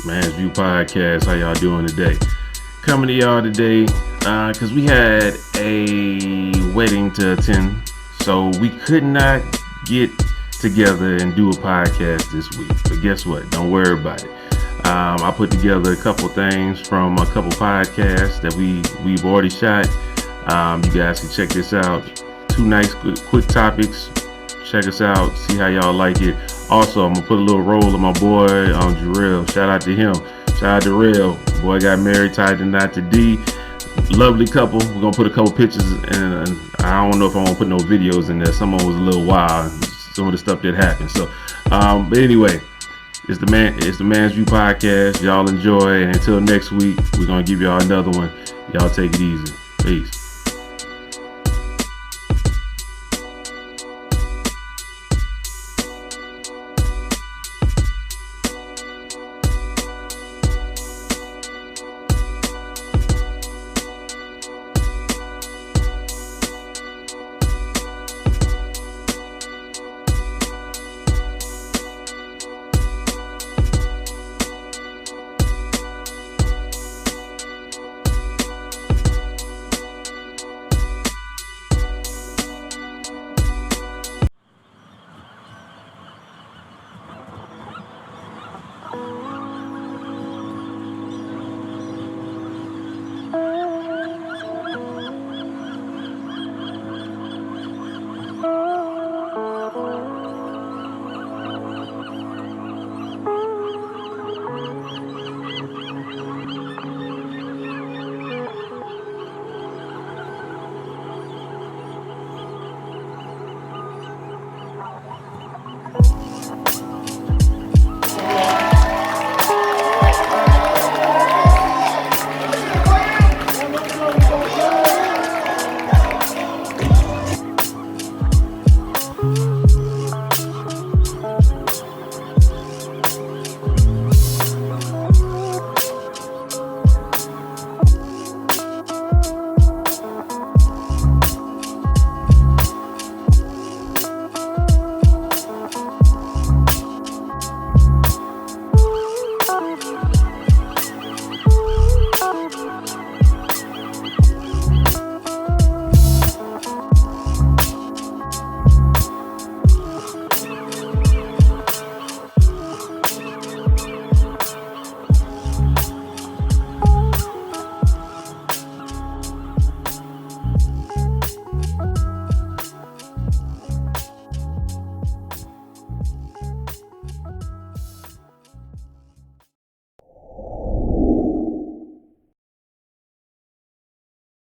Man's View Podcast. How y'all doing today? Coming to y'all today because we had a wedding to attend, so we could not get together and do a podcast this week. But guess what? Don't worry about it. I put together a couple things from a couple podcasts that we've already shot. You guys can check this out. Two nice quick topics. Check us out. See how y'all like it. Also, I'm gonna put a little roll of my boy Jarrell. Shout out to him. Shout out to Jarrell. Boy got married, tied the knot to D. Lovely couple. We're gonna put a couple pictures, and I don't know if I want to put no videos in there. Some of them was a little wild. Some of the stuff that happened. So, but anyway, it's the Man's View Podcast. Y'all enjoy, and until next week, we're gonna give y'all another one. Y'all take it easy. Peace.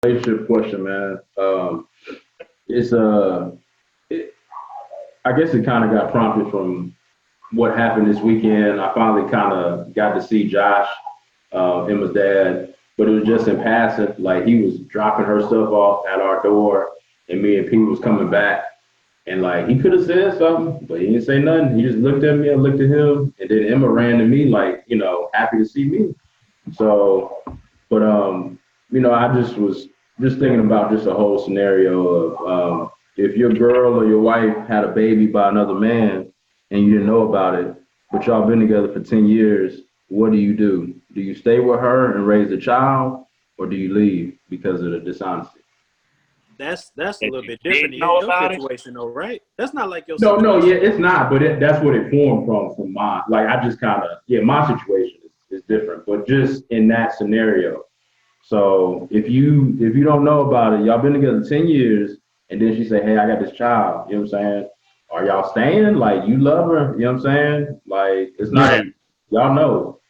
Relationship question, man. It's it, I guess it kind of got prompted from what happened this weekend. I finally kind of got to see Josh, Emma's dad, but it was just in passing. Like he was dropping her stuff off at our door, and me and Pete was coming back, and like he could have said something, but he didn't say nothing. He just looked at me, I looked at him, and then Emma ran to me like, happy to see me. So, but I just was just thinking about just a whole scenario of if your girl or your wife had a baby by another man and you didn't know about it, but y'all been together for 10 years, what do you do? Do you stay with her and raise the child, or do you leave because of the dishonesty? That's a If little you bit didn't different in know your about it, situation, though, right? That's not like your No, no, situation. yeah, it's not, but that's what it formed from mine. Like I just kind of, yeah, my situation is different, but just in that scenario. So if you don't know about it, y'all been together 10 years, and then she say, "Hey, I got this child." You know what I'm saying? Are y'all staying? Like you love her? You know what I'm saying? Like it's not. Yeah. Y'all know.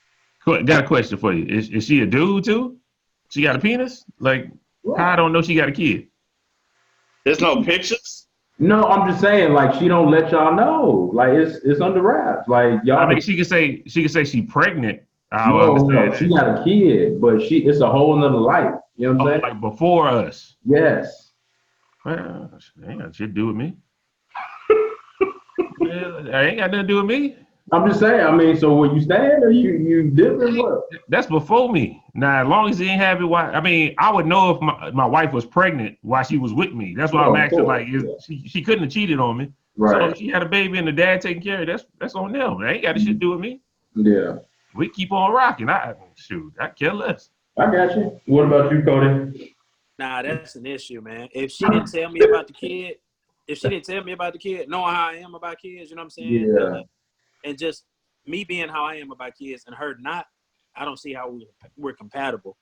Got a question for you. Is she a dude too? She got a penis? Like, how I Right. don't know she got a kid? there's no pictures. No, I'm just saying, like she don't let y'all know. Like it's under wraps. Like I y'all. mean, she could say she pregnant. I would No, understand no, she that. got a kid, but it's a whole nother life. You know what Oh, I'm saying? like before us. Yes. Well, ain't got shit to do with me. Yeah, that ain't got nothing to do with me. I'm just saying. I mean, so were you staying or you different? What? That's before me. Now, as long as he ain't have it, why? I mean, I would know if my wife was pregnant while she was with me. That's why I'm Oh, of asking. course. Like, Yeah. she couldn't have cheated on me. So Right. if she had a baby and the dad taking care of it, that's on them. That ain't got shit to do with me. Yeah. we keep on rocking. I care less. I got you. What about you, Cody? Nah, that's an issue, man. If she didn't tell me about the kid, knowing how I am about kids, you know what I'm saying? Yeah. And just me being how I am about kids and her not, I don't see how we're compatible.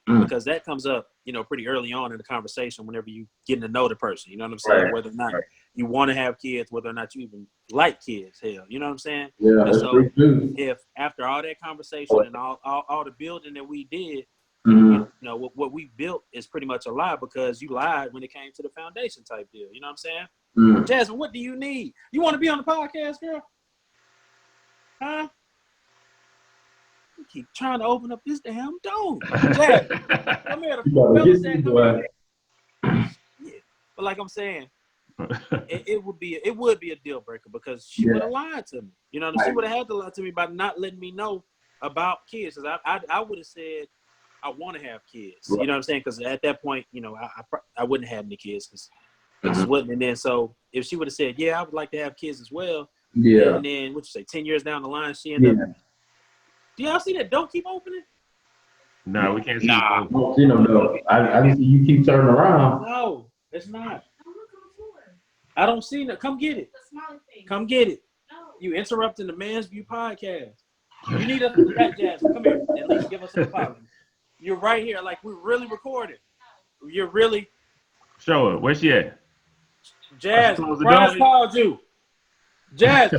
Because that comes up, pretty early on in the conversation whenever you getting to know the person. You know what I'm saying? Right. Whether or not you want to have kids, whether or not you even like kids, hell. You know what I'm saying? Yeah, and that's so true too. if after all that conversation and all the building that we did, what we built is pretty much a lie because you lied when it came to the foundation type deal. You know what I'm saying? Jasmine, what do you need? You want to be on the podcast, girl? Huh? You keep trying to open up this damn door. Jasmine, come here. Yeah. But like I'm saying, it would be a deal breaker because she would have lied to me. You know, she would have had to lie to me by not letting me know about kids. Because I would have said I want to have kids. Right. You know what I'm saying? Because at that point, I wouldn't have any kids because I just wouldn't. And then so if she would have said, yeah, I would like to have kids as well. Yeah. And then 10 years down the line, she ended up. Do y'all see that door keep opening? No, we can't see. I don't see no door. I just see you keep turning around. No, it's not. I don't see it. Come get it. Come get it. You interrupting the Man's View podcast. You need us to back Jazz. Come here. At least give us an apology. You're right here. Like we're really recording. You're really. Show her. Where's she at? Jazz, Brian called you. Jazz.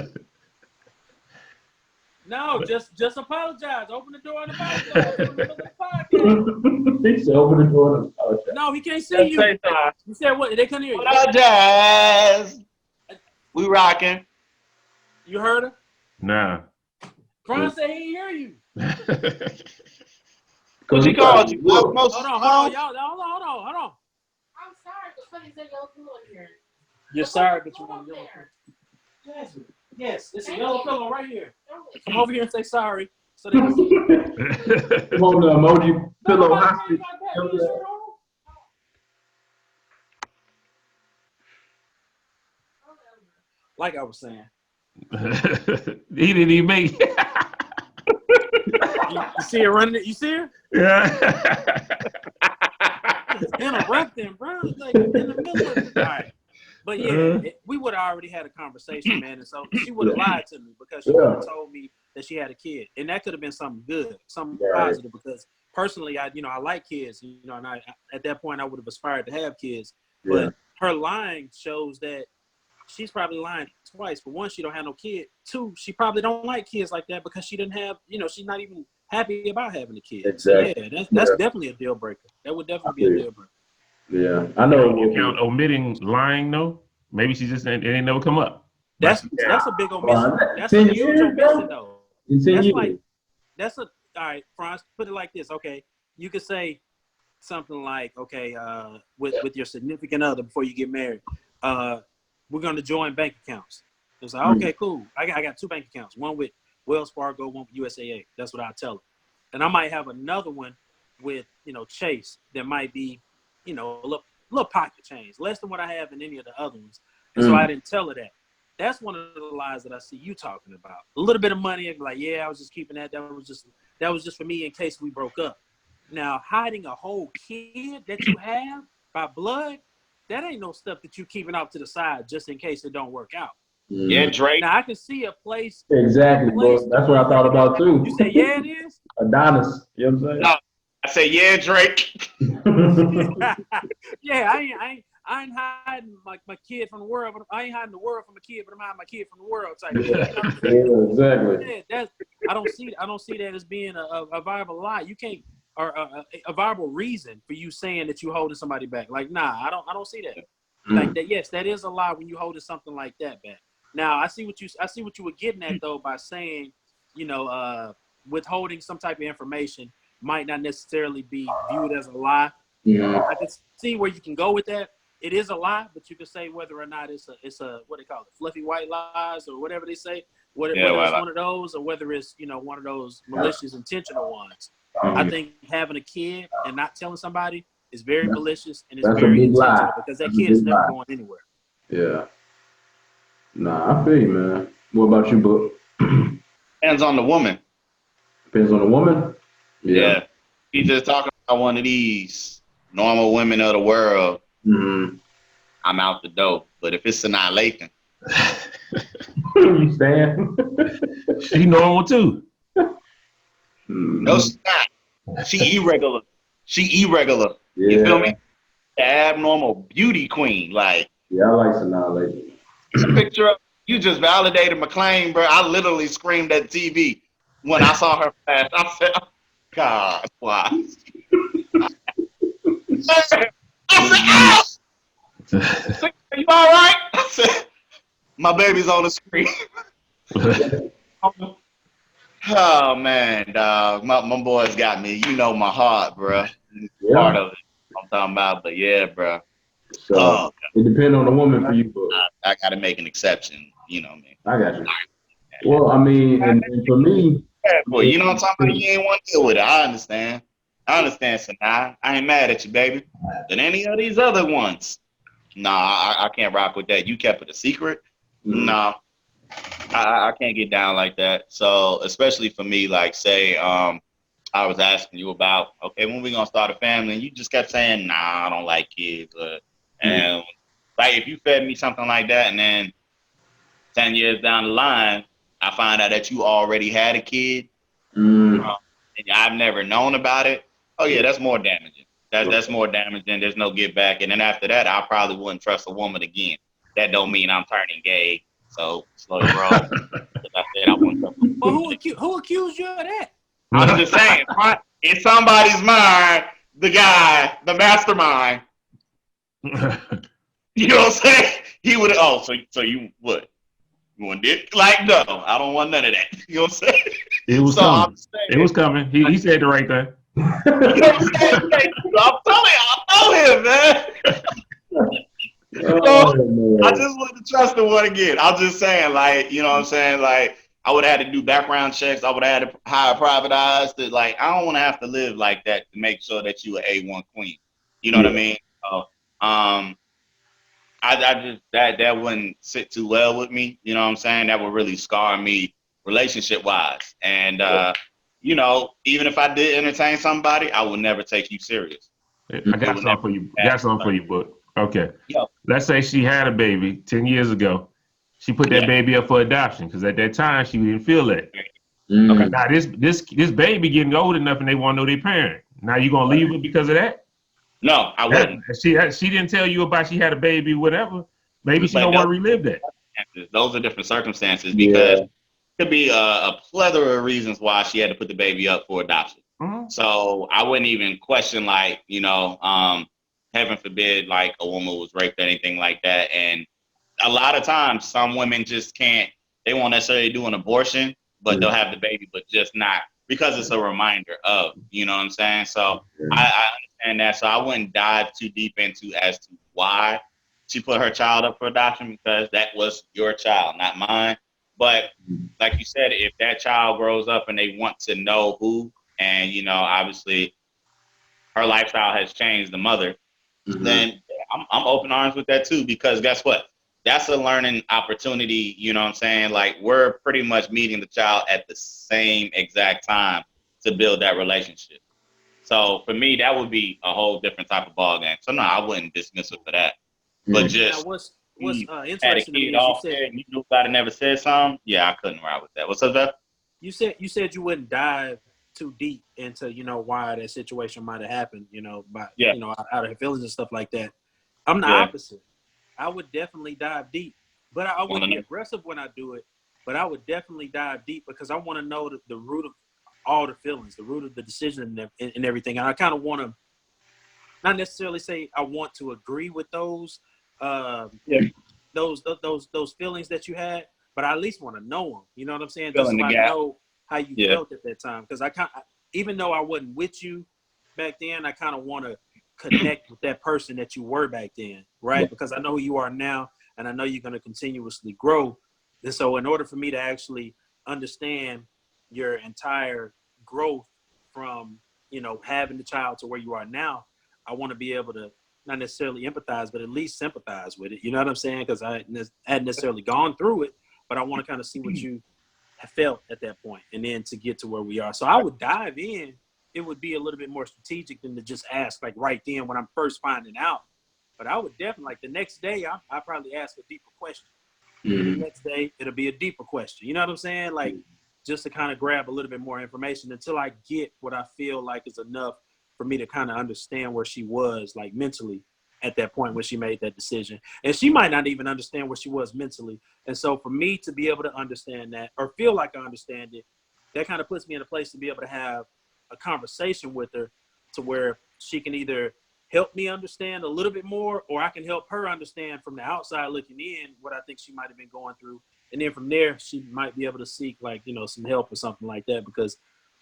No, just apologize. Open the door and apologize. In the middle of the podcast. He said open the door and apologize. No, he can't see you. You said what? They couldn't hear you. Apologize. We rocking. You heard her? Nah. Brian said he hear you. What she called you? Hold on, y'all. Hold on. I'm sorry, but somebody's a yellow pillow here. You're sorry, but you want a yellow pillow. Jasmine. Yes, it's a yellow pillow right here. Come over here and say sorry. So they can see. Come on, the emoji pillow hostage. Like I was saying. He didn't even make it. You see her running it? You see her? Yeah. Interrupting, bro. Like in the middle of it. All right. But yeah, we would have already had a conversation, man. And so she would have lied to me because she would have told me that she had a kid. And that could have been something good, something positive because personally, I like kids, and at that point I would have aspired to have kids. But her lying shows that she's probably lying twice. For one, she don't have no kid. Two, she probably don't like kids like that because she didn't have, she's not even happy about having a kid. Exactly. So yeah, that's definitely a deal breaker. That would definitely be a deal breaker. Yeah, I know. You count omitting lying, though? Maybe she just it ain't never come up. That's a big omission. That's a huge omission, though. All right, Franz, put it like this. Okay, you could say something like, okay, with your significant other before you get married, we're going to join bank accounts. It's like, okay, cool. I got two bank accounts, one with Wells Fargo, one with USAA. That's what I tell her. And I might have another one with, Chase that might be, a little pocket change, less than what I have in any of the other ones. And so I didn't tell her that. That's one of the lies that I see you talking about. A little bit of money, I'd be like, yeah, I was just keeping that. That was just for me in case we broke up. Now, hiding a whole kid that you have by blood, that ain't no stuff that you keeping out to the side just in case it don't work out. Yeah, Drake. Now I can see a place. Exactly, bro. That's what I thought about too. You say, yeah, it is? Adonis. You know what I'm saying? No, I say, yeah, Drake. Yeah, I ain't hiding my kid from the world. I ain't hiding the world from a kid, but I'm hiding my kid from the world type of thing. Yeah, exactly. Yeah, I don't see that as being a viable lie. You can't, or a viable reason for you saying that you holding somebody back. Like, nah, I don't see that. Like that. Yes, that is a lie when you holding something like that back. Now, I see what you were getting at though by saying, withholding some type of information might not necessarily be viewed as a lie. Yeah. I can see where you can go with that. It is a lie, but you can say whether or not it's a what they call it, fluffy white lies or whatever they say. Whether it's one of those or whether it's one of those malicious, intentional ones. I think having a kid and not telling somebody is very malicious and it's very intentional because that kid is never going anywhere. Yeah. Nah, I feel you, man. What about you, Book? Depends on the woman. Depends on the woman. Yeah. He just talking about one of these normal women of the world. Mm-hmm. I'm out the door. But if it's Sanaa Lathan, You stand? She normal too. no, she's not. She irregular. She irregular. Yeah. You feel me? The abnormal beauty queen. Like, Yeah, I like Sanaa Lathan. it's a picture of you just validated my claim, bro. I literally screamed at TV when I saw her flash. I said, oh, God, why? I said, ow! Are you all right? I said, my baby's on the screen. Oh, man, dog. My boys got me. You know my heart, bro. Yeah. Part of it. I'm talking about, but yeah, bro. So it depends on the woman for you, but I got to make an exception. You know what I mean? I got you. Well, I mean, and for me, Well, you know what I'm talking about? You ain't want to deal with it. I understand. I understand, Sanaa. I ain't mad at you, baby. But any of these other ones, nah, I can't rock with that. You kept it a secret? Mm-hmm. Nah, I can't get down like that. So, especially for me, like, say, I was asking you about, okay, when we gonna start a family? And you just kept saying, nah, I don't like kids. And like, if you fed me something like that, and then 10 years down the line, I find out that you already had a kid, and I've never known about it. Oh yeah, that's more damaging. That's more damaging. There's no get back. And then after that, I probably wouldn't trust a woman again. That don't mean I'm turning gay. So slow your roll. I said I wouldn't trust a woman. Well, who accused you of that? I'm just saying, in somebody's mind, the guy, the mastermind, you know what I'm saying? He would. Oh, so you would. You want dick? Like, no, I don't want none of that. You know what I'm saying? It was coming. It was coming. He said the right thing. You know what I'm saying? I'm telling you, I know him, man. I just wouldn't trust the one again. I'm just saying, like, you know what I'm saying? Like, I would have had to do background checks. I would have had to hire private eyes. Like, I don't want to have to live like that to make sure that you an A1 queen. You know what I mean? So, I just that wouldn't sit too well with me. You know what I'm saying? That would really scar me relationship wise. And you know, even if I did entertain somebody, I would never take you serious. I got something for you. Got something for you, book. Okay. Yo. Let's say she had a baby 10 years ago. She put that baby up for adoption because at that time she didn't feel that. Okay. Now this baby getting old enough and they want to know their parent. Now you gonna leave her because of that? No, I wouldn't. She didn't tell you about she had a baby, whatever. Maybe she don't want to relive that. Those are different circumstances because it could be a plethora of reasons why she had to put the baby up for adoption. So I wouldn't even question, like, you know, heaven forbid, like a woman was raped or anything like that. And a lot of times some women just can't, they won't necessarily do an abortion, but they'll have the baby, but just not because it's a reminder of, you know what I'm saying? So I understand that. So I wouldn't dive too deep into as to why she put her child up for adoption, because that was your child, not mine. But like you said, if that child grows up and they want to know who, and, you know, obviously her lifestyle has changed, the mother, then I'm open arms with that too, because guess what? That's a learning opportunity, you know what I'm saying? Like, we're pretty much meeting the child at the same exact time to build that relationship. So for me, that would be a whole different type of ball game. So no, I wouldn't dismiss it for that. But just now, what's had a interesting to me kid is off there and you knew about it, never said something. Yeah, I couldn't ride with that. What's up, Jeff? you said you wouldn't dive too deep into, you know, why that situation might have happened, you know, by you know, out of her feelings and stuff like that. I'm the opposite. I would definitely dive deep, but I wouldn't be aggressive when I do it. But I would definitely dive deep because I want to know the root of all the feelings, the root of the decision and everything. And I kind of want to not necessarily say I want to agree with those those feelings that you had, but I at least want to know them. You know what I'm saying? Just so I know how you felt at that time. Because even though I wasn't with you back then, I kind of want to connect with that person that you were back then, right? Because I know who you are now, and I know you're going to continuously grow. And so in order for me to actually understand your entire growth from, you know, having the child to where you are now, I want to be able to not necessarily empathize, but at least sympathize with it. You know what I'm saying? Because I hadn't necessarily gone through it, but I want to kind of see what you felt at that point, and then to get to where we are. So I would dive in. It would be a little bit more strategic than to just ask like right then when I'm first finding out. But I would definitely, like the next day, I probably ask a deeper question. The next day, it'll be a deeper question. You know what I'm saying? Like just to kind of grab a little bit more information until I get what I feel like is enough for me to kind of understand where she was like mentally at that point when she made that decision. And she might not even understand where she was mentally. And so for me to be able to understand that or feel like I understand it, that kind of puts me in a place to be able to have a conversation with her to where she can either help me understand a little bit more, or I can help her understand from the outside looking in what I think she might have been going through. And then from there, she might be able to seek like, you know, some help or something like that, because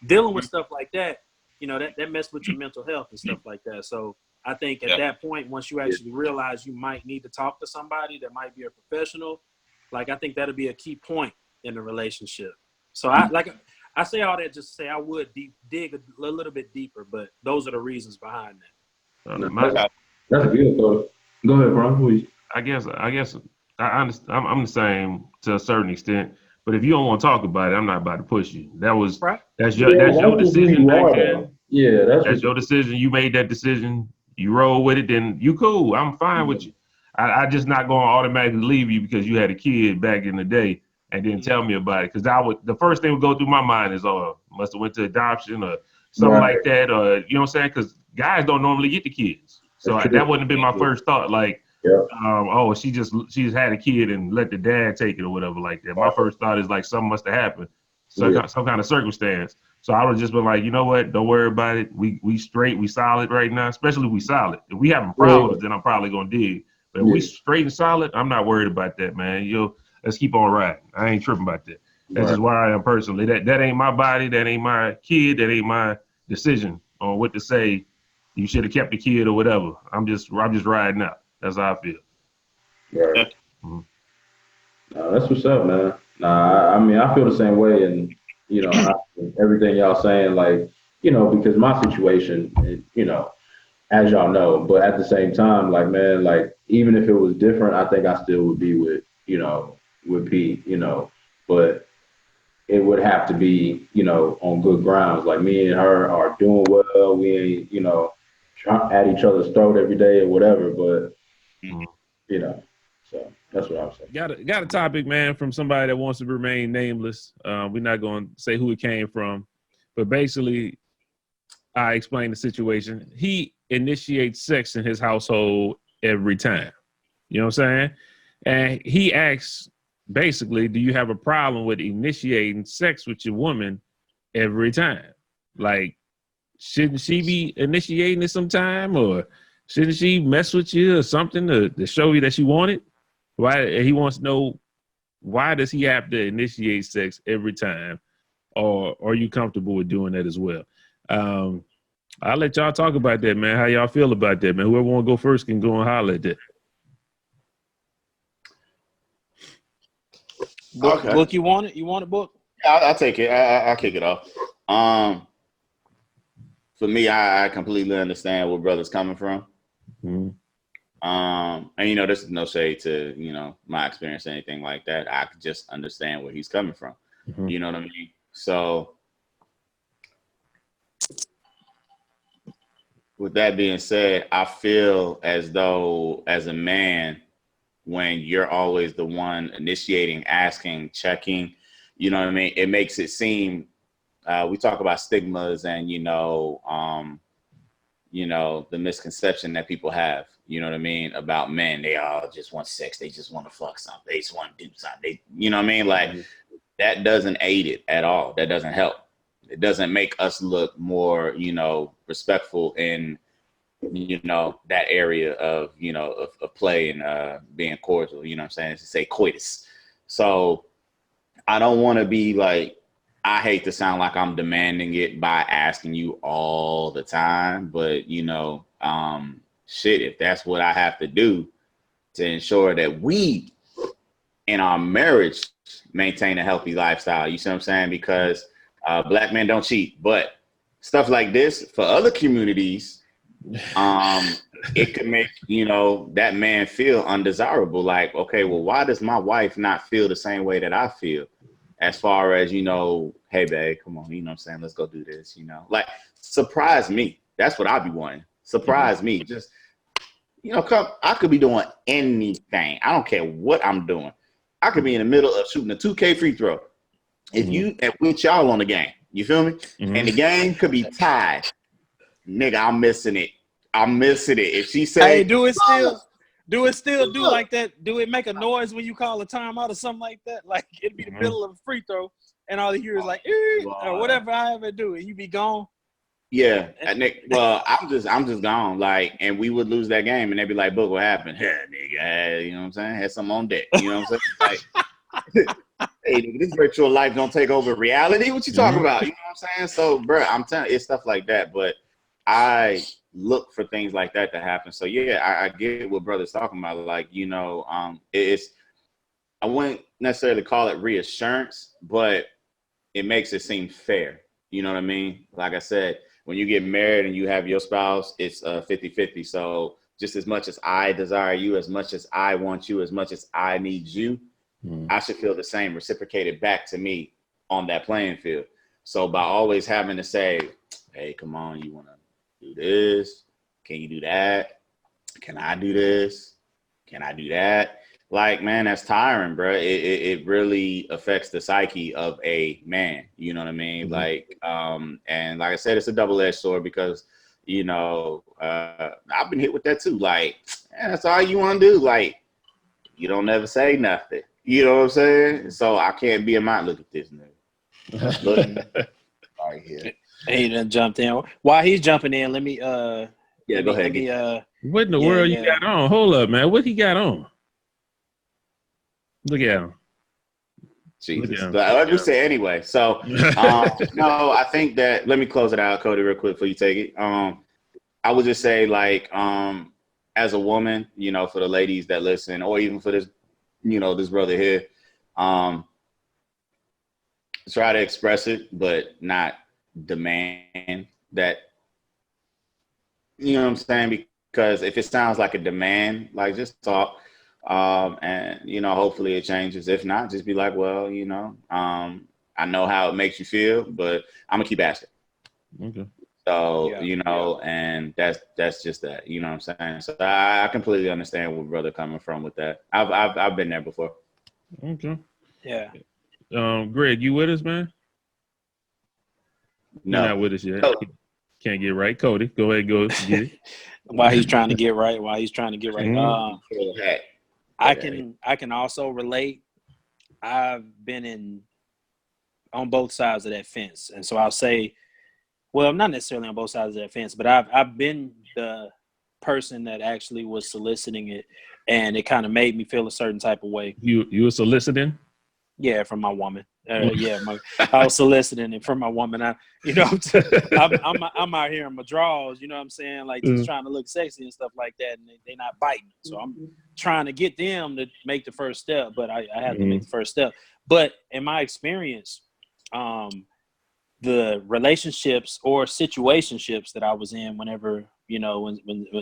dealing with stuff like that, you know, that messes with your mental health and stuff like that. So I think at that point, once you actually realize you might need to talk to somebody that might be a professional, like I think that'll be a key point in the relationship. So I say all that just to say I would dig a little bit deeper, but those are the reasons behind that. That's good, though. Go ahead, bro. Please. I guess I understand. I'm the same to a certain extent. But if you don't want to talk about it, I'm not about to push you. That's your decision back then. Yeah, that's your decision. You made that decision. You roll with it. Then you cool. I'm fine with you. I just not going to automatically leave you because you had a kid back in the day and didn't tell me about it. Because the first thing would go through my mind is, oh, must have went to adoption or something like that, or you know what I'm saying? Because guys don't normally get the kids. So that wouldn't have been my first thought. Like, she just had a kid and let the dad take it or whatever like that. My first thought is like something must have happened, some kind of circumstance. So I would just been like, you know what? Don't worry about it. We straight, we solid right now. Especially if we solid. If we having problems, then I'm probably gonna dig. But if we straight and solid, I'm not worried about that, man. Let's keep on riding. I ain't tripping about that. That's just where I am personally. That ain't my body. That ain't my kid. That ain't my decision on what to say. You should have kept the kid or whatever. I'm just riding out. That's how I feel. Right. That's what's up, man. I mean, I feel the same way, and you know, everything y'all saying, like, you know, because my situation, you know, as y'all know, but at the same time, like, man, like, even if it was different, I think I still would be with, you know, with Pete, you know, but it would have to be, you know, on good grounds. Like me and her are doing well. We ain't, you know, at each other's throat every day or whatever, but you know, so that's what I'm saying. Got a topic, man, from somebody that wants to remain nameless. We're not going to say who it came from, but basically, I explained the situation. He initiates sex in his household every time. You know what I'm saying? And he asks, basically, do you have a problem with initiating sex with your woman every time? Like, shouldn't she be initiating it sometime, or shouldn't she mess with you or something to show you that she want it? Why he wants to know, why does he have to initiate sex every time, or are you comfortable with doing that as well? I'll let y'all talk about that, man. How y'all feel about that, man? Whoever want to go first can go and holler at that. Book, you want it? You want it, Book? Yeah, I'll take it. I'll kick it off. For me, I completely understand where brother's coming from. And you know, this is no shade to, you know, my experience or anything like that. I could just understand where he's coming from. You know what I mean? So with that being said, I feel as though as a man, when you're always the one initiating, asking, checking, you know what I mean? It makes it seem, we talk about stigmas and, you know, the misconception that people have, you know what I mean, about men. They all just want sex. They just want to fuck something. They just want to do something. You know what I mean? Like, that doesn't aid it at all. That doesn't help. It doesn't make us look more, you know, respectful in, you know, that area of, you know, of play and being cordial, you know what I'm saying? To say coitus. So I don't want to be like, I hate to sound like I'm demanding it by asking you all the time, but you know, shit, if that's what I have to do to ensure that we in our marriage maintain a healthy lifestyle, you see what I'm saying? Because black men don't cheat, but stuff like this for other communities, it could make, you know, that man feel undesirable. Like, okay, well, why does my wife not feel the same way that I feel? as far as, you know, hey, babe, come on, you know what I'm saying? Let's go do this, you know. Like, surprise me. That's what I'd be wanting. Surprise me. Just, you know, I could be doing anything. I don't care what I'm doing. I could be in the middle of shooting a 2K free throw. If you with y'all on the game, you feel me? And the game could be tied. Nigga, I'm missing it. I'm missing it. If she say, hey, do it still do like that? Do it make a noise when you call a timeout or something like that? Like it'd be the middle of a free throw, and all you hear is like, or whatever I ever do, and you be gone. Yeah, Nick. Well, I'm just gone. Like, and we would lose that game, and they'd be like, "Book, what happened?" Yeah, nigga, you know what I'm saying? Had something on deck. You know what I'm saying? Like, hey, nigga, this virtual life don't take over reality. What you talking about? You know what I'm saying? So, bro, I'm telling you, it's stuff like that. But I look for things like that to happen. So yeah, I get what brother's talking about. Like, you know, I wouldn't necessarily call it reassurance, but it makes it seem fair. You know what I mean? Like I said, when you get married and you have your spouse, it's 50-50. So just as much as I desire you, as much as I want you, as much as I need you, I should feel the same reciprocated back to me on that playing field. So by always having to say, hey, come on, you want to do this? Can you do that? Can I do this? Can I do that? Like, man, that's tiring, bro. It really affects the psyche of a man. You know what I mean? Like, and like I said, it's a double-edged sword because, you know, I've been hit with that too. Like, man, that's all you want to do. Like, you don't never say nothing. You know what I'm saying? So I can't be in my look at this nigga. Look right here. He done jumped in. While he's jumping in, let me go ahead. What in the world you got on? Hold up, man. What he got on? Look at him. Jesus. Like we say anyway. So no, I think that let me close it out, Cody, real quick before you take it. I would just say, like, as a woman, you know, for the ladies that listen, or even for this, you know, this brother here, try to express it, but not demand that. You know what I'm saying? Because if it sounds like a demand, like, just talk. And, you know, hopefully it changes. If not, just be like, well, you know, I know how it makes you feel, but I'm gonna keep asking. Okay. So, you know, and that's just that, you know what I'm saying? So I completely understand where brother coming from with that. I've been there before. Okay. Yeah. Greg, you with us, man? No. You're not with us yet. Can't get right. Cody, go ahead, go get it. While he's trying to get right. I can also relate. I've been on both sides of that fence. And so I'll say, well, not necessarily on both sides of that fence, but I've been the person that actually was soliciting it, and it kind of made me feel a certain type of way. You were soliciting? Yeah, from my woman. I was soliciting it from my woman. I'm out here in my drawers, you know what I'm saying? Like, just trying to look sexy and stuff like that, and they're not biting. So I'm trying to get them to make the first step, but I have to make the first step. But in my experience, the relationships or situationships that I was in whenever, you know,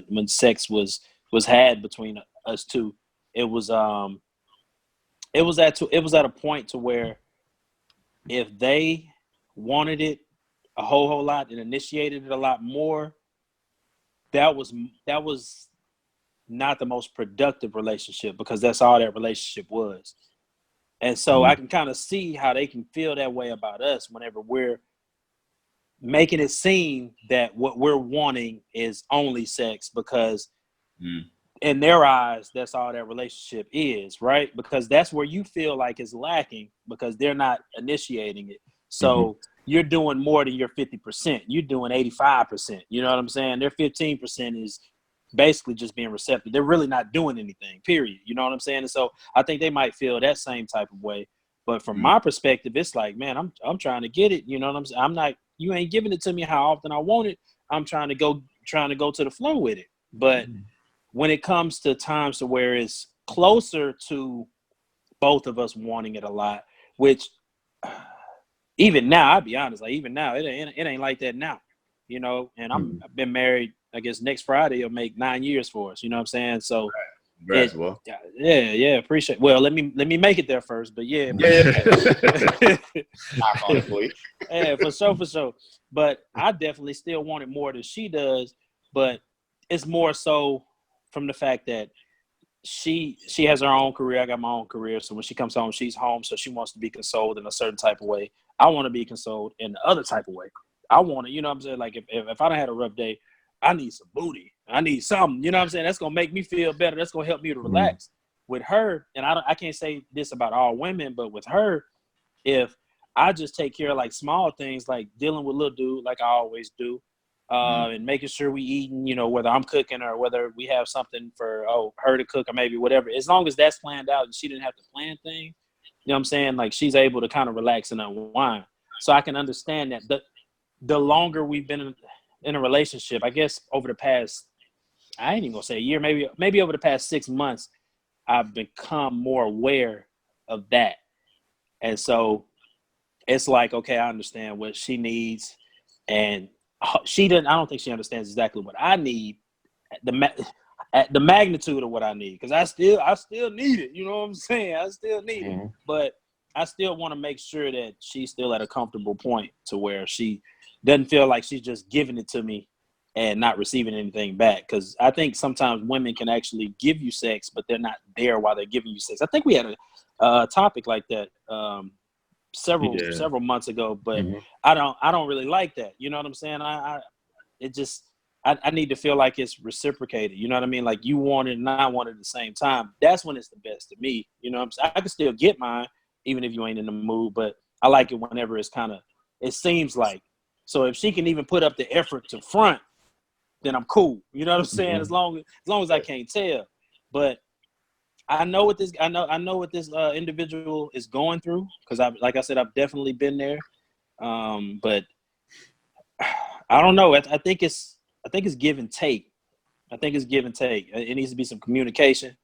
when sex was had between us two, it was at a point to where if they wanted it a whole lot and initiated it a lot more, that was not the most productive relationship, because that's all that relationship was. And so I can kind of see how they can feel that way about us whenever we're making it seem that what we're wanting is only sex, because in their eyes, that's all that relationship is, right? Because that's where you feel like it's lacking, because they're not initiating it. So you're doing more than your 50%. You're doing 85%. You know what I'm saying? Their 15% is basically just being receptive. They're really not doing anything, period. You know what I'm saying? And so I think they might feel that same type of way. But from my perspective, it's like, man, I'm trying to get it. You know what I'm saying? I'm not, you ain't giving it to me how often I want it. I'm trying to go to the flow with it. But when it comes to times to where it's closer to both of us wanting it a lot, which even now, I'll be honest, like even now, it ain't like that now, you know, and I've been married, I guess next Friday will make 9 years for us, you know what I'm saying? So Yeah, appreciate. Well, let me make it there first, but yeah. Yeah, for sure. But I definitely still want it more than she does, but it's more so from the fact that she has her own career. I got my own career. So when she comes home, she's home. So she wants to be consoled in a certain type of way. I want to be consoled in the other type of way. I want to, you know what I'm saying? Like if I done had a rough day, I need some booty. I need something, you know what I'm saying? That's going to make me feel better. That's going to help me to relax. With her, and I can't say this about all women, but with her, if I just take care of like small things, like dealing with little dude, like I always do, and making sure we eating, you know, whether I'm cooking or whether we have something for her to cook or maybe whatever. As long as that's planned out and she didn't have to plan things, you know what I'm saying? Like she's able to kind of relax and unwind. So I can understand that. The longer we've been in a relationship, I guess over the past, I ain't even gonna say a year, maybe over the past 6 months, I've become more aware of that. And so it's like, okay, I understand what she needs, and I don't think she understands exactly what I need at the magnitude of what I need, because I still need it. You know what I'm saying? I still need it, but I still want to make sure that she's still at a comfortable point to where she doesn't feel like she's just giving it to me and not receiving anything back. Because I think sometimes women can actually give you sex, but they're not there while they're giving you sex. I think we had a topic like that several months ago, but I don't really like that. You know what I'm saying? I need to feel like it's reciprocated. You know what I mean? Like you want it and I want it at the same time. That's when it's the best to me. You know what I'm saying? I can still get mine even if you ain't in the mood, but I like it whenever it seems like. So if she can even put up the effort to front, then I'm cool. You know what I'm saying? As long as I can't tell. But I know what this individual is going through, because like I said, I've definitely been there. But I don't know. I think it's give and take. I think it's give and take. It needs to be some communication,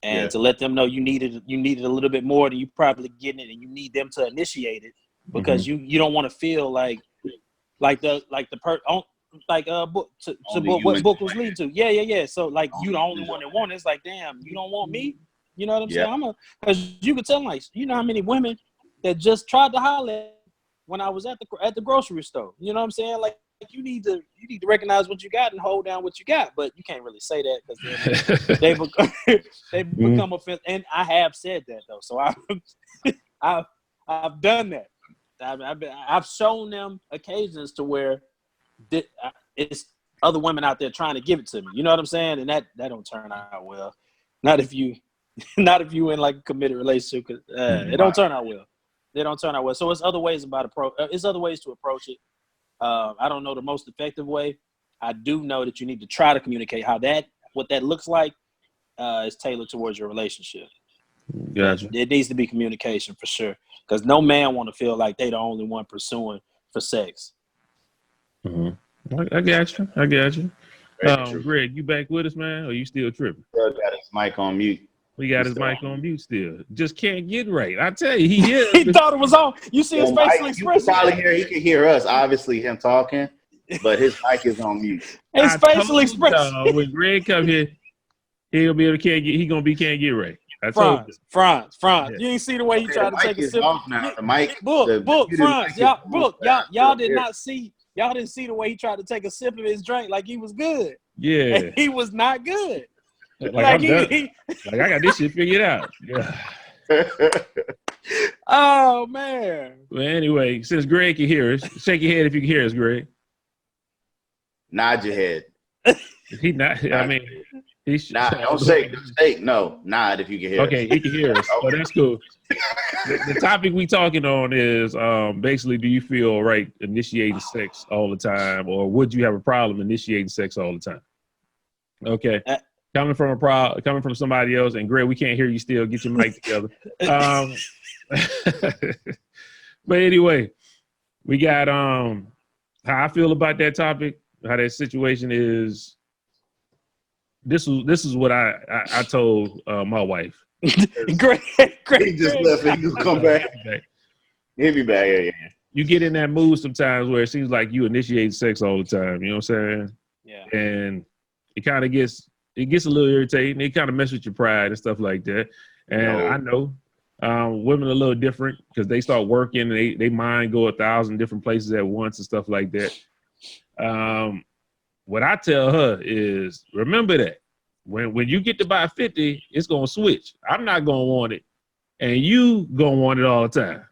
and to let them know you need it a little bit more than you probably getting it, and you need them to initiate it, because you don't want to feel like what book was leading to. Yeah. So like you the only one that want it. It's like, damn, you don't want me. You know what I'm saying? Because you could tell, like, you know how many women that just tried to holler when I was at the grocery store. You know what I'm saying? Like you need to recognize what you got and hold down what you got, but you can't really say that because they become offensive. And I have said that though, so I've done that. I've shown them occasions to where it's other women out there trying to give it to me. You know what I'm saying? And that don't turn out well. Not if you in like a committed relationship. Cause, it don't turn out well. They don't turn out well. So it's other ways to approach it. I don't know the most effective way. I do know that you need to try to communicate what that looks like is tailored towards your relationship. Gotcha. It needs to be communication for sure, because no man want to feel like they the only one pursuing for sex. I got you. Greg, you back with us, man? Or you still tripping? Got his mic on mute. We got his mic on mute still. Just can't get right. I tell you, he is. He thought it was on. You see his facial expression? He can hear us. Obviously, him talking, but his mic is on mute. His facial expression. When Greg come here, he'll be able to can't get right. Franz. Yeah. You ain't see the way he tried to take a sip. The mic. Franz. Y'all did not see. Y'all didn't see the way he tried to take a sip of his drink like he was good. Yeah. And he was not good. Like I got this shit figured out. Yeah. Oh man. Well, anyway, since Greg can hear us, shake your head if you can hear us, Greg. Nod your head. He not. I mean, he's don't shake. No, nod if you can hear. Okay, he can hear us. Oh, that's cool. The topic we talking on is basically, do you feel right initiating sex all the time, or would you have a problem initiating sex all the time? Okay. Coming from somebody else, and Greg, we can't hear you still. Get your mic together. But anyway, we got how I feel about that topic, how that situation is. This is what I told my wife. Great. He just left and he'll come back. He'll be back. Yeah. You get in that mood sometimes where it seems like you initiate sex all the time. You know what I'm saying? Yeah. And it kind of gets It gets a little irritating. It kind of messes with your pride and stuff like that. And I know women are a little different because they start working and they mind go 1,000 different places at once and stuff like that. What I tell her is, remember that when you get to buy 50, it's gonna switch. I'm not gonna want it, and you gonna want it all the time.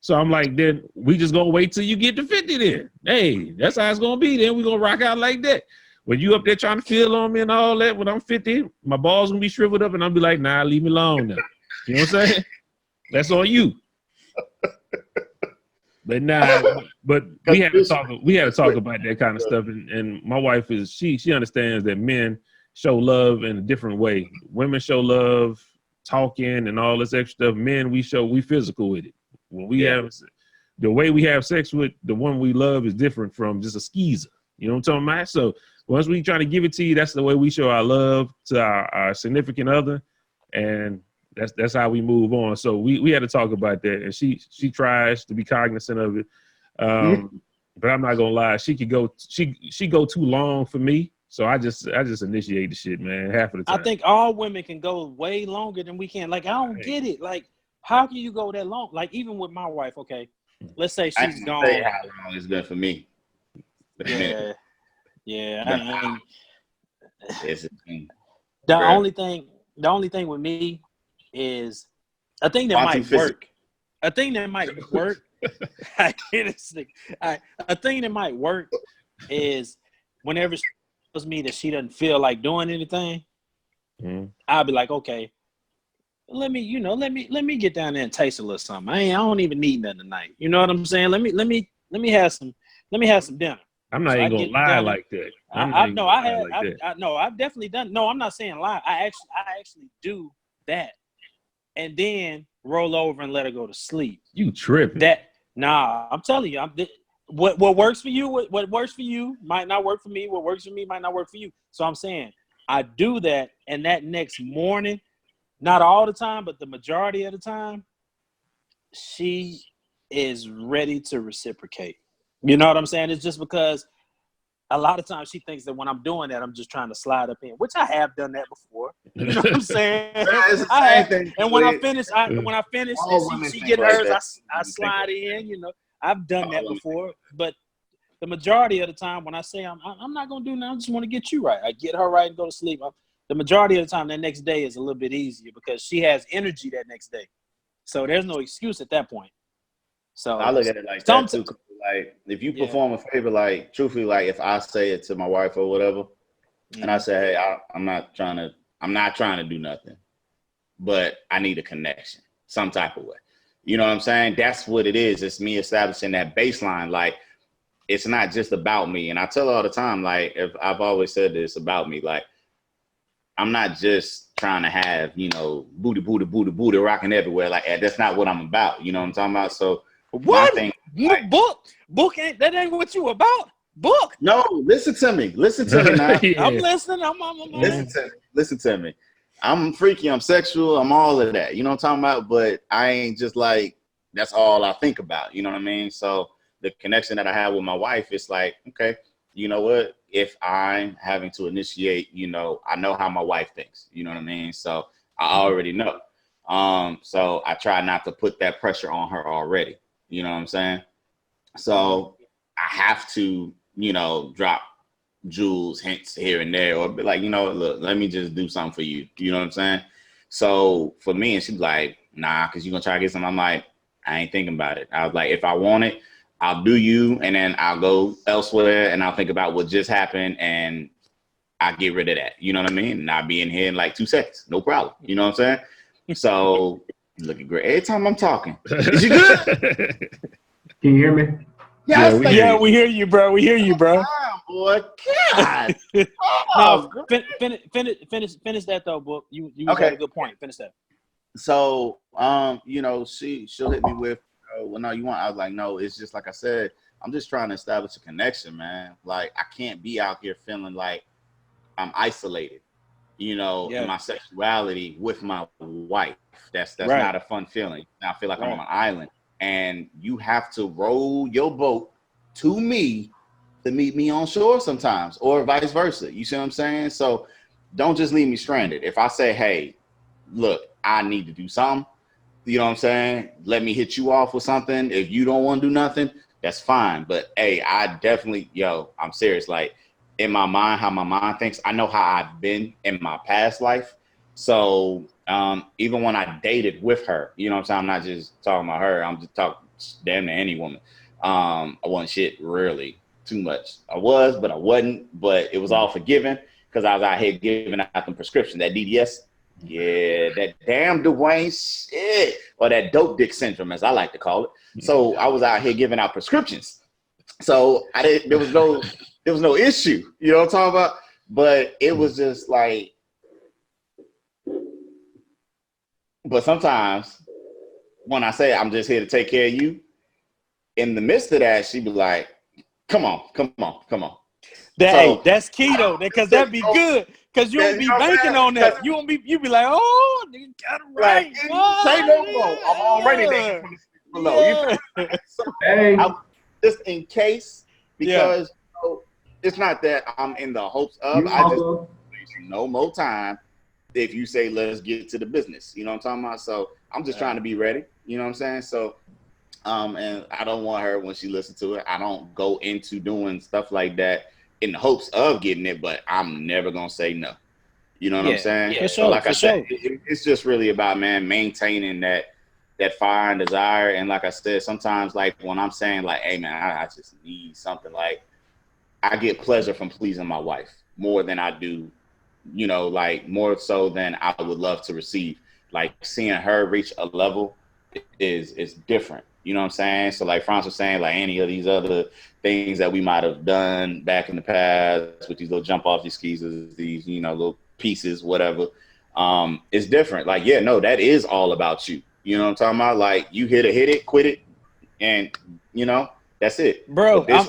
So I'm like, then we just gonna wait till you get to 50 then. Hey, that's how it's gonna be. Then we gonna rock out like that. When you up there trying to feel on me and all that, when I'm 50, my balls gonna be shriveled up and I'll be like, nah, leave me alone now. You know what I'm saying? That's on you. But but we had to talk about that kind of stuff. And my wife is she understands that men show love in a different way. Women show love talking and all this extra stuff. Men, we physical with it. When we have the way we have sex with the one we love is different from just a skeezer. You know what I'm talking about? So once we try to give it to you, that's the way we show our love to our significant other. And that's how we move on. So we had to talk about that, and she tries to be cognizant of it. But I'm not gonna lie, she go too long for me. So I just initiate the shit, man, half of the time. I think all women can go way longer than we can. Like, I don't get it. Like, how can you go that long? Like, even with my wife, okay, let's say she's gone. Say how long it's been for me. Yeah. The only thing with me is a thing that might work. A thing that might work. A thing that might work is whenever she tells me that she doesn't feel like doing anything, I'll be like, okay, let me get down there and taste a little something. I don't even need nothing tonight. You know what I'm saying? Let me have some dinner. I'm not even gonna lie like that. I've definitely done. No, I'm not saying lie. I actually do that, and then roll over and let her go to sleep. You tripping? I'm telling you, what works for you, what works for you might not work for me. What works for me might not work for you. So I'm saying I do that, and that next morning, not all the time, but the majority of the time, she is ready to reciprocate. You know what I'm saying? It's just because a lot of times she thinks that when I'm doing that, I'm just trying to slide up in, which I have done that before. You know what I'm saying? And when I finish, and she get hers, I slide in. You know, I've done that before. But the majority of the time, when I say I'm not gonna do nothing, I just want to get you right. I get her right and go to sleep. The majority of the time, that next day is a little bit easier because she has energy that next day. So there's no excuse at that point. So I look at it like that too. Like, if you perform a favor, like, truthfully, like, if I say it to my wife or whatever, and I say, hey, I'm not trying to do nothing, but I need a connection some type of way. You know what I'm saying? That's what it is. It's me establishing that baseline. Like, it's not just about me. And I tell her all the time, like, if I've always said this about me, like, I'm not just trying to have, booty rocking everywhere. Like, that's not what I'm about. You know what I'm talking about? So what? Book ain't what you about? Book? No, listen to me now. Yeah. I'm listening. Listen to me. I'm freaky. I'm sexual. I'm all of that. You know what I'm talking about? But I ain't just like, that's all I think about. You know what I mean? So the connection that I have with my wife, it's like, okay, you know what? If I'm having to initiate, I know how my wife thinks. You know what I mean? So I already know. So I try not to put that pressure on her already. You know what I'm saying? So I have to, drop jewels, hints here and there, or be like, look, let me just do something for you. You know what I'm saying? So for me, and she's like, nah, because you're going to try to get something. I'm like, I ain't thinking about it. I was like, if I want it, I'll do you, and then I'll go elsewhere, and I'll think about what just happened, and I'll get rid of that. You know what I mean? And I'll be in here in like 2 seconds. No problem. You know what I'm saying? So looking great. Every time I'm talking. Is you good? Can you hear me? Yeah, we hear you, bro. We hear you, bro. Boy, God. No, finish that though, Book. You got a good point. Finish that. So, she'll hit me with, well, no, you want? I was like, no, it's just like I said, I'm just trying to establish a connection, man. Like, I can't be out here feeling like I'm isolated, in my sexuality with my wife. That's right. Not a fun feeling. I feel like I'm on an island. And you have to roll your boat to me to meet me on shore sometimes, or vice versa. You see what I'm saying? So don't just leave me stranded. If I say, hey, look, I need to do something, you know what I'm saying? Let me hit you off with something. If you don't want to do nothing, that's fine. But hey, I definitely, I'm serious. Like in my mind, how my mind thinks, I know how I've been in my past life. So even when I dated with her, you know what I'm saying? I'm not just talking about her. I'm just talking damn near any woman. I wasn't shit really too much. I was, but I wasn't. But it was all forgiven because I was out here giving out them prescriptions. That DDS, yeah, that damn Dwayne shit, or that dope dick syndrome, as I like to call it. So I was out here giving out prescriptions. So there was no issue. You know what I'm talking about? But it was just like, but sometimes when I say I'm just here to take care of you, in the midst of that, she'd be like, come on. That's key though, because that'd be good. Cause you don't be banking on that. You be like, oh, nigga got it right. Say no more. I'm already there below. Yeah. So, just in case, because it's not that I'm in the hopes of. I just no more time if you say let's get to the business. You know what I'm talking about? So I'm just trying to be ready. You know what I'm saying? So and I don't want her when she listens to it. I don't go into doing stuff like that in the hopes of getting it, but I'm never gonna say no. You know what I'm saying? Yeah, so like I said, it's just really about, man, maintaining that fire and desire. And like I said, sometimes like when I'm saying like, hey man, I just need something, like I get pleasure from pleasing my wife more than I do, like more so than I would love to receive. Like seeing her reach a level is different. You know what I'm saying? So like Franz was saying, like any of these other things that we might have done back in the past with these little jump off these skis, these, little pieces, whatever. It's different. Like, yeah, no, that is all about you. You know what I'm talking about? Like you hit it, quit it. And that's it. Bro, this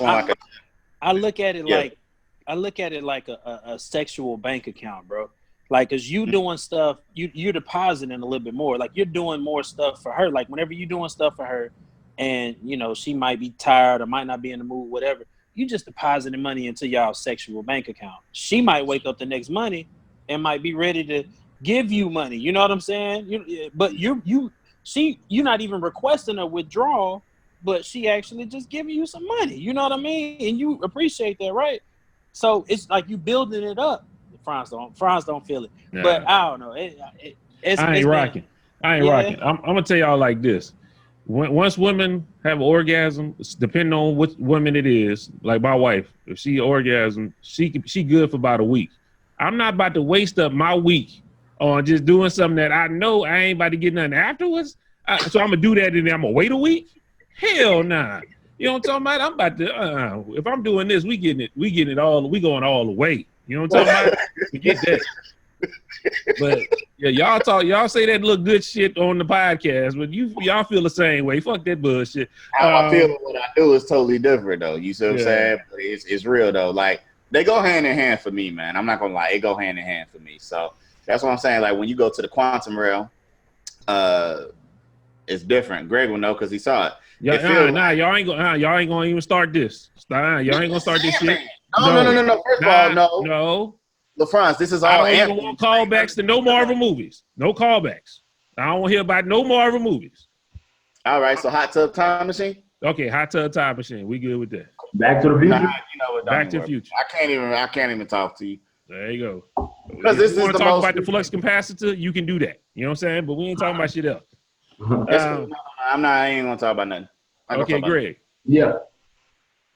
I look at it like a sexual bank account, bro. Like, cause you doing stuff, you're depositing a little bit more. Like you're doing more stuff for her. Like whenever you're doing stuff for her, and she might be tired or might not be in the mood, whatever. You just depositing money into y'all sexual bank account. She might wake up the next Monday and might be ready to give you money. You know what I'm saying? But you're not even requesting a withdrawal, but she actually just giving you some money. You know what I mean? And you appreciate that, right? So it's like you building it up. Franz don't feel it, but I don't know. I ain't rocking. I'm gonna tell y'all like this. Once women have an orgasm, depending on which woman it is, like my wife, if she orgasm, she good for about a week. I'm not about to waste up my week on just doing something that I know I ain't about to get nothing afterwards. So I'm gonna do that and then I'm gonna wait a week. Hell nah. You know what I'm talking about? I'm about to. If I'm doing this, we getting it all. We going all the way. You know what I'm talking about? Forget that. But yeah, y'all say that look good shit on the podcast, but y'all feel the same way. Fuck that bullshit. How I feel what I do is totally different though. You see what I'm saying? But it's real though. Like they go hand in hand for me, man. I'm not gonna lie, it go hand in hand for me. So that's what I'm saying. Like when you go to the quantum realm, it's different. Greg will know because he saw it. Y'all ain't gonna even start this. Y'all ain't gonna start this shit. No. First of all, no. LaFrance, this is all. I don't even want callbacks to no Marvel movies. No callbacks. I don't want to hear about no Marvel movies. All right, so Hot Tub Time Machine. Okay, Hot Tub Time Machine. We good with that. Back to the Future. Back to the Future. I can't even talk to you. There you go. Because if you want to talk about the flux capacitor, you can do that. You know what I'm saying? But we ain't talking about shit else. I ain't gonna talk about nothing. Okay, Greg. Yeah.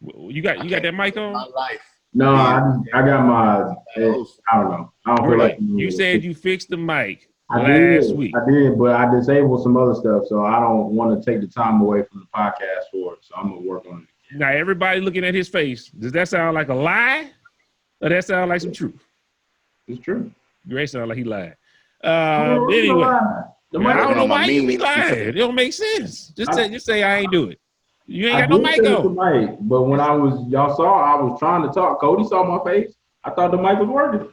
You got that mic on? My life. No, I got my. I don't know. I don't feel like you said you fixed the mic last week. I did, but I disabled some other stuff, so I don't want to take the time away from the podcast for it. So I'm gonna work on it. Now everybody looking at his face. Does that sound like a lie, or that sound like some truth? It's true. Greg sound like he lied. Anyway, I don't know why you be lying. It don't make sense. Just say I ain't do it. You ain't got no mic on. But when y'all saw, I was trying to talk. Cody saw my face. I thought the mic was working.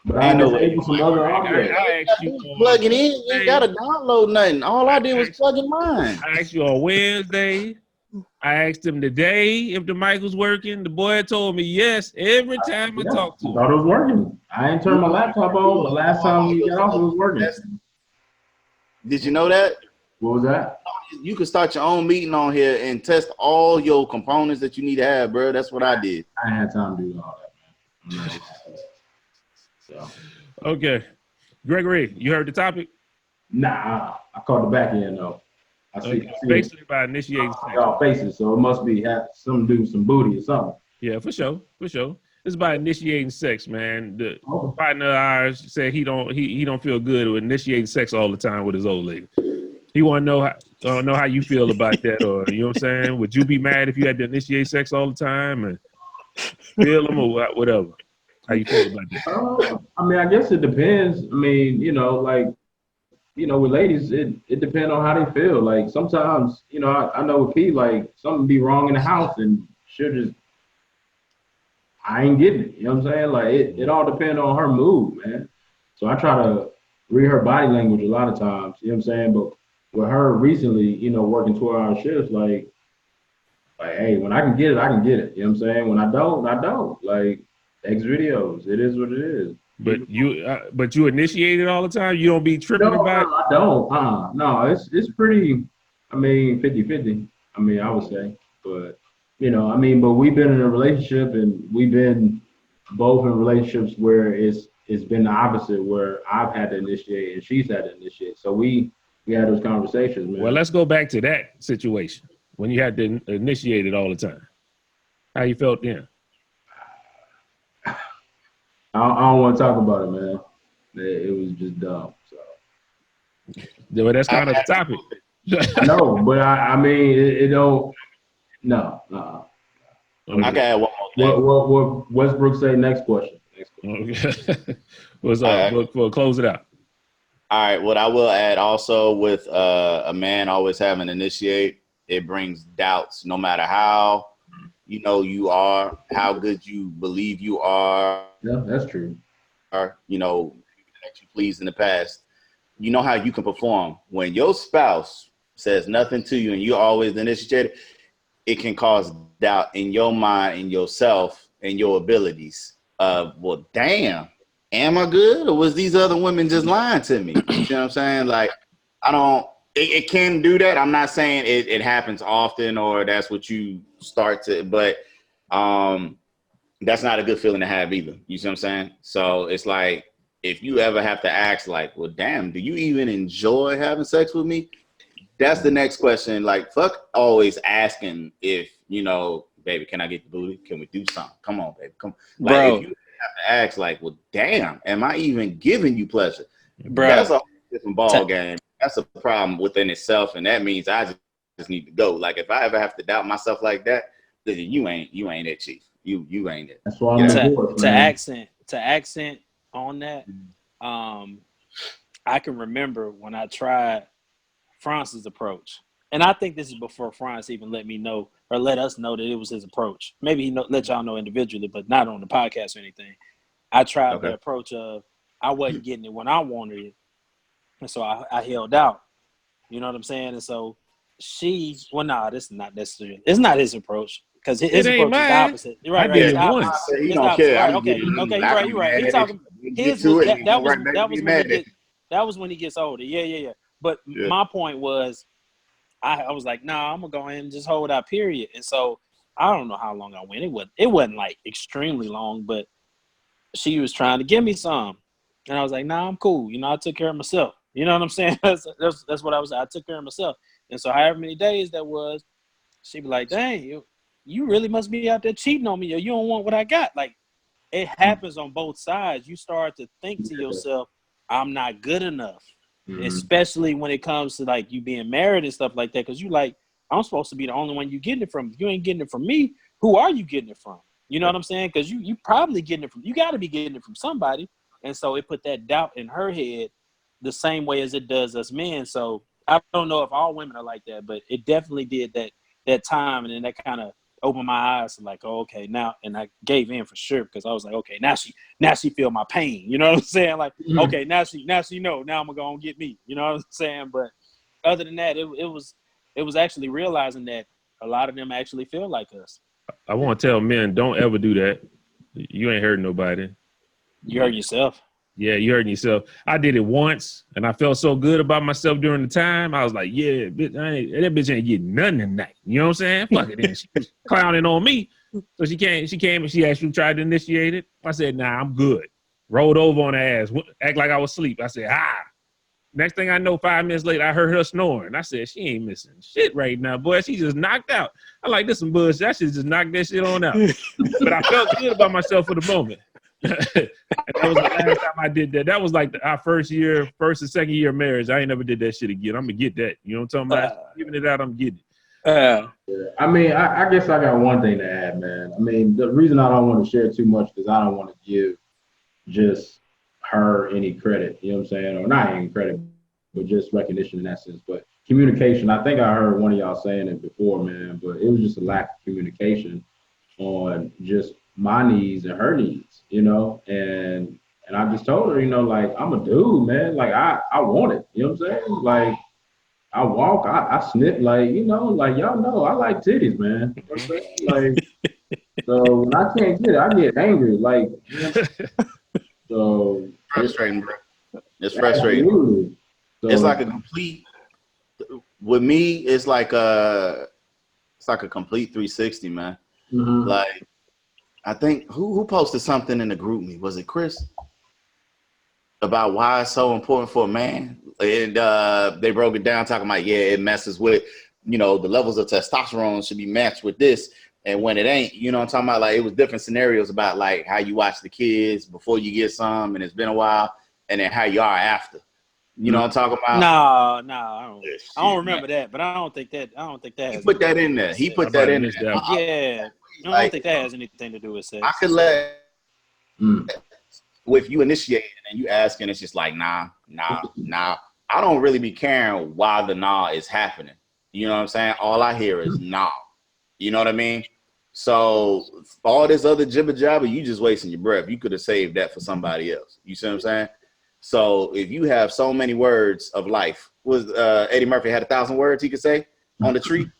But I disabled some other audio. I asked you plugging in. You ain't got to download nothing. All I did was plug in mine. I asked you on Wednesday, I asked him today if the mic was working. The boy told me yes every time I talked to him. I thought it was working. I ain't turned my laptop on, but last time we got off, it was working. Did you know that? What was that? You can start your own meeting on here and test all your components that you need to have, bro. That's what I did. I ain't had time to do all that, man. So. Okay. Gregory, you heard the topic? Nah, I caught the back end though. I see basically by initiating sex. Y'all faces, so it must be have something to do with some booty or something. Yeah, for sure. It's about initiating sex, man. The partner of ours said he don't feel good with initiating sex all the time with his old lady. He want to know how you feel about that, or you know what I'm saying? Would you be mad if you had to initiate sex all the time and feel them or whatever? How you feel about that? I mean, I guess it depends. I mean, with ladies, it depends on how they feel. Like sometimes, I know with P, like something be wrong in the house and she'll just, I ain't getting it. You know what I'm saying? Like it all depends on her mood, man. So I try to read her body language a lot of times. You know what I'm saying? But with her recently, working 12-hour shifts, like, hey, when I can get it, I can get it. You know what I'm saying? When I don't, I don't. Like X videos, it is what it is. But you initiate it all the time? You don't be tripping about it? No, I don't. No, it's pretty, 50-50. I would say. But, but we've been in a relationship and we've been both in relationships where it's been the opposite, where I've had to initiate and she's had to initiate. So we had those conversations, man. Well, let's go back to that situation when you had to initiate it all the time. How you felt then? I don't want to talk about it, man. It was just dumb. So. Well, that's kind of the topic. I know, but it don't. No. I got add one more thing. What Westbrook say? Next question. Okay. What's up? We'll close it out. All right. What I will add also with a man always having to initiate, it brings doubts no matter how you are, how good you believe you are. Yeah, that's true. Or, that you pleased in the past. You know how you can perform. When your spouse says nothing to you and you always initiate it can cause doubt in your mind, in yourself, and your abilities. Well, damn, am I good? Or was these other women just lying to me? You know what I'm saying? Like, it can do that. I'm not saying it happens often or that's what you start to, but that's not a good feeling to have either. You see what I'm saying? So it's like, if you ever have to ask like, well, damn, do you even enjoy having sex with me? That's the next question. Like, fuck always asking if, baby, can I get the booty? Can we do something? Come on, baby. Come on. Like, bro. if you have to ask like, well, damn, am I even giving you pleasure? Bro. That's a different ball game. That's a problem within itself. And that means I just need to go. Like, if I ever have to doubt myself like that, then you ain't it, chief. You ain't it. That's why to accent on that. I can remember when I tried France's approach, and I think this is before France even let me know or let us know that it was his approach. Maybe he let y'all know individually, but not on the podcast or anything. I tried the approach of I wasn't getting it when I wanted it, and so I held out. You know what I'm saying? And so this is not necessarily. It's not his approach. Because his approach is the opposite. You're right. It's the opposite. He don't care. Right. Okay. You're right. He's talking. That was when he gets older. Yeah. But my point was, I was like, nah, I'm gonna go ahead and just hold out. Period. And so I don't know how long I went. It wasn't like extremely long, but she was trying to give me some, and I was like, nah, I'm cool. I took care of myself. You know what I'm saying? That's what I was. I took care of myself. And so however many days that was, she'd be like, dang, you really must be out there cheating on me, or you don't want what I got. Like, it happens on both sides. You start to think to yourself, I'm not good enough, especially when it comes to like you being married and stuff like that. Because you like, I'm supposed to be the only one you getting it from. If you ain't getting it from me, who are you getting it from? You know what I'm saying? Because you probably getting it from, you got to be getting it from somebody. And so it put that doubt in her head the same way as it does us men. So I don't know if all women are like that, but it definitely did that time. And then that kind of opened my eyes to like, oh, okay, now, and I gave in for sure because I was like, okay, now she feel my pain. You know what I'm saying? Like, okay, now she know. Now I'm gonna go and get me. You know what I'm saying? But other than that, it was actually realizing that A lot of them actually feel like us. I want to tell men, don't ever do that. You ain't hurting nobody. You hurt yourself. Yeah, you hurting yourself. I did it once, and I felt so good about myself during the time. I was like, yeah, bitch, that bitch ain't getting nothing tonight. You know what I'm saying? Fuck it. And she was clowning on me. So she came and she actually tried to initiate it. I said, nah, I'm good. Rolled over on her ass, act like I was asleep. I said, Next thing I know, 5 minutes later, I heard her snoring. I said, she ain't missing shit right now, boy. She just knocked out. I like this some bullshit. I should just knock that shit on out. But I felt good about myself for the moment. And that was the last time I did that. That was like our first and second year of marriage. I ain't never did that shit again. I'm going to get that. You know what I'm talking about? Giving it out, I'm getting it. Yeah. I mean, I guess I got one thing to add, man. I mean, the reason I don't want to share too much is I don't want to give just her any credit, you know what I'm saying? Or not any credit, but just recognition in that sense. But communication, I think I heard one of y'all saying it before, man, but it was just a lack of communication on just my needs and her needs, you know? And I just told her, you know, like, I'm a dude, man. Like, I want it, you know what I'm saying? Like, I walk, I snip, like, you know, like, y'all know, I like titties, man. You know what I'm saying? Like, so when I can't get it, I get angry, like, you know? So frustrating, bro. It's frustrating. So, it's like a complete. With me, it's like a complete 360, man. Mm-hmm. Like, I think who posted something in the group me? Was it Chris? About why it's so important for a man, and they broke it down, talking about it messes with, you know, the levels of testosterone should be matched with this. And when it ain't, you know what I'm talking about? Like, it was different scenarios about like how you watch the kids before you get some and it's been a while, and then how you are after. You know what I'm talking about? No, I don't remember that, but I don't think that he put that in there. He put that in there. Yeah. I don't think that has anything to do with sex. I could let if you initiating and you asking, it's just like nah. I don't really be caring why the nah is happening. You know what I'm saying? All I hear is nah. You know what I mean? So all this other jibber jabber, you just wasting your breath. You could have saved that for somebody else. You see what I'm saying? So if you have so many words of life, Eddie Murphy had 1,000 words he could say on the tree?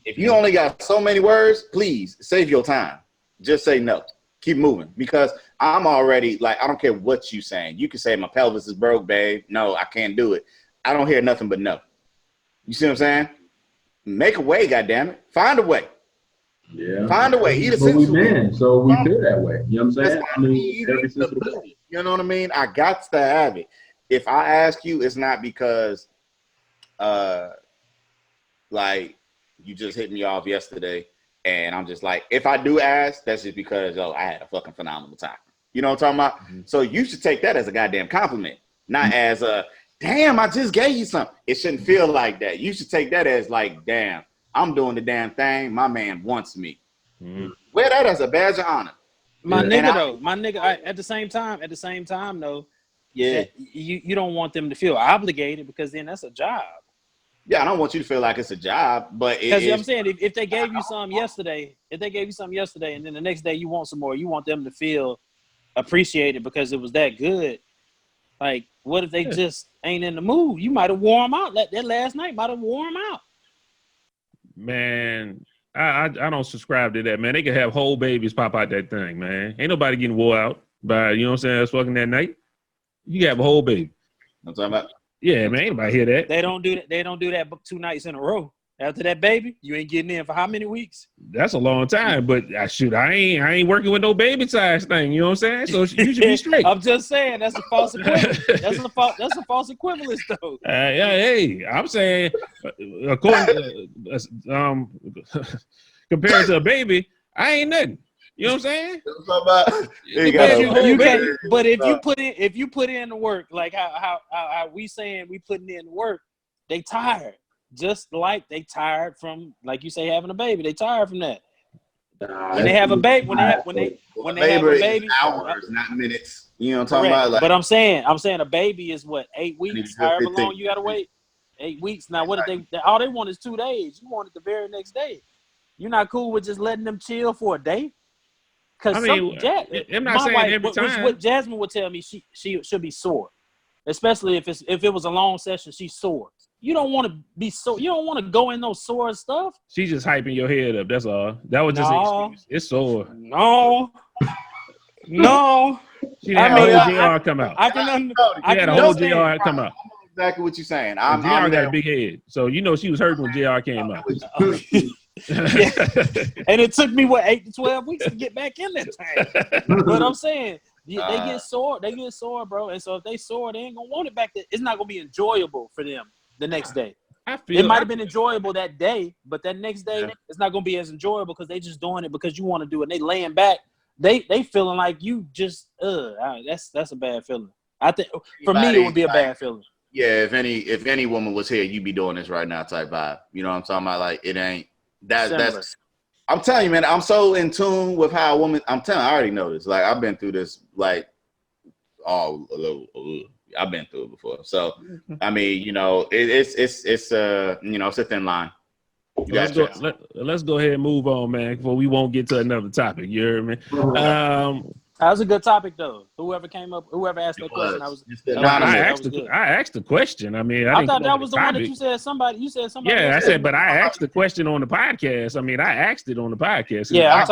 If you only got so many words, please save your time. Just say no. Keep moving, because I'm already like, I don't care what you saying. You can say my pelvis is broke, babe. No, I can't do it. I don't hear nothing but no. You see what I'm saying? Make a way, goddammit. Find a way. Yeah. Find a way. Eat a so we men, so we feel that way. You know what I'm saying? I mean, you know what I mean? I got to have it. If I ask you, it's not because like you just hit me off yesterday and I'm just like, if I do ask, that's just because I had a fucking phenomenal time. You know what I'm talking about? Mm-hmm. So you should take that as a goddamn compliment, not as a damn, I just gave you something. It shouldn't feel like that. You should take that as like, damn, I'm doing the damn thing. My man wants me. Mm-hmm. Wear that as a badge of honor. My nigga, at the same time though, yeah, you don't want them to feel obligated, because then that's a job. Yeah, I don't want you to feel like it's a job, but because I'm saying, if they gave you some yesterday, and then the next day you want some more, you want them to feel appreciated because it was that good. Like, what if they just ain't in the mood? You might have wore them out. That last night might have wore them out. Man, I don't subscribe to that, man. They can have whole babies pop out that thing, man. Ain't nobody getting wore out by, you know what I'm saying, that's fucking that night. You can have a whole baby. I'm talking about. Yeah, man, ain't nobody hear that. They don't do that. They don't do that 2 nights in a row. After that baby, you ain't getting in for how many weeks? That's a long time, but I ain't working with no baby size thing. You know what I'm saying? So you should be straight. I'm just saying that's a false equivalence. That's a false equivalence, though. Hey, I'm saying according to compared to a baby, I ain't nothing. You know what I'm saying? But if you put in the work, like how we saying we putting in the work, they tired. Just like they tired from, like you say, having a baby. They tired from that. When they have a baby, when they have a baby, hours, not minutes. You know what I'm talking about? Like, but I'm saying a baby is what, 8 weeks, however long you gotta wait. 8 weeks. Now what if they all they want is 2 days? You want it the very next day. You're not cool with just letting them chill for a day? Because I'm not saying wife, every time. What Jasmine would tell me, she should be sore, especially if it was a long session. She's sore. you don't want to be so. You don't want to go in those sore stuff. She's just hyping your head up. That's all. That was just an excuse. It's sore. No. She had a whole JR come out. I can had a whole JR come out. I know exactly what you're saying. JR got a big head, so you know she was hurting when JR came out. And it took me 8 to 12 weeks to get back in that thing. But I'm saying they get sore. They get sore, bro. And so if they sore, they ain't gonna want it back. It's not gonna be enjoyable for them the next day. It might have been enjoyable that day, but that next day it's not gonna be as enjoyable because they just doing it because you want to do it. And they laying back. They feeling like you just that's a bad feeling. I think for me it would be a bad feeling. Yeah, if any woman was here, you'd be doing this right now type vibe. You know what I'm talking about? Like it ain't that's I'm telling you, man, I'm so in tune with how a woman I already know this. Like I've been through this like I've been through it before. So I mean, you know, it's you know, it's a thin line. Let's go ahead and move on, man, before we won't get to another topic. You hear me? That was a good topic, though. Whoever asked that question, I asked the question. I mean, I thought that was the one that you said somebody. Yeah, I said, but I asked the question on the podcast. I mean, I asked it on the podcast. Yeah, I'm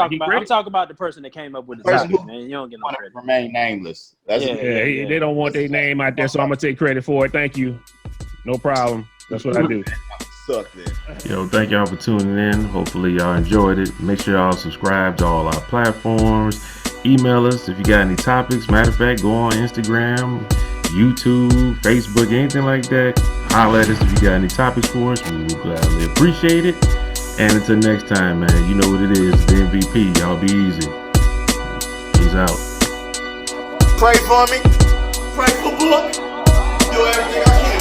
talking about the person that came up with the topic, man. You don't get no credit. Remain nameless. They don't want their name out there, so I'm gonna take credit for it. Thank you. No problem. That's what I do. Yo, thank y'all for tuning in. Hopefully y'all enjoyed it. Make sure y'all subscribe to all our platforms. Email us if you got any topics. Matter of fact, go on Instagram, YouTube, Facebook, anything like that. Holler at us if you got any topics for us. We will gladly appreciate it. And until next time, man, you know what it is. The MVP. Y'all be easy. Peace out. Pray for me. Pray for Book. Do everything I can.